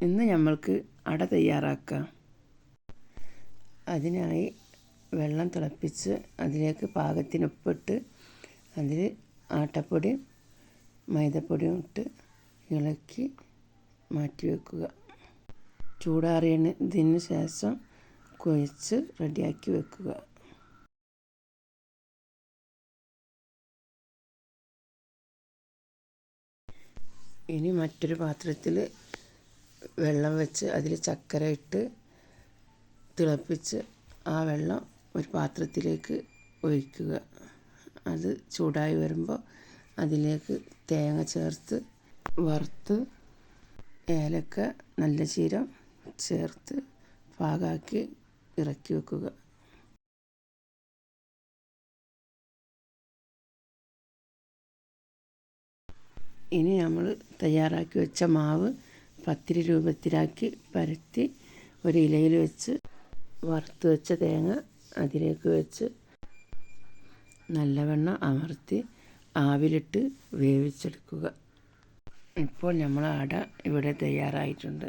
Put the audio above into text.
ഇന്ന് നമ്മൾക്ക് അട തയ്യാറാക്കാം. അതിനായി വെള്ളം തിളപ്പിച്ച് അതിലേക്ക് പാകത്തിന് ഉപ്പിട്ട് അതിൽ ആട്ടപ്പൊടിയും മൈദപ്പൊടിയും ഇട്ട് ഇളക്കി മാറ്റി വയ്ക്കുക. ചൂടാറിയതിന് ശേഷം കുഴച്ച് റെഡിയാക്കി വെക്കുക. ഇനി മറ്റൊരു പാത്രത്തിൽ വെള്ളം വെച്ച് അതിൽ ചക്കര ഇട്ട് തിളപ്പിച്ച് ആ വെള്ളം ഒരു പാത്രത്തിലേക്ക് ഒഴിക്കുക. അത് ചൂടായി വരുമ്പോൾ അതിലേക്ക് തേങ്ങ ചേർത്ത് വറുത്ത് ഏലക്ക നല്ല ജീരകം ചേർത്ത് പാകാക്കി ഇറക്കി വെക്കുക. ഇനി നമ്മൾ തയ്യാറാക്കി വെച്ച മാവ് പത്തിരി രൂപത്തിലാക്കി പരത്തി ഒരു ഇലയിൽ വെച്ച് വറുത്ത് വെച്ച തേങ്ങ അതിലേക്ക് വെച്ച് നല്ലവണ്ണം അമർത്തി ആവിലിട്ട് വേവിച്ചെടുക്കുക. ഇപ്പോൾ നമ്മൾ അട ഇവിടെ തയ്യാറായിട്ടുണ്ട്.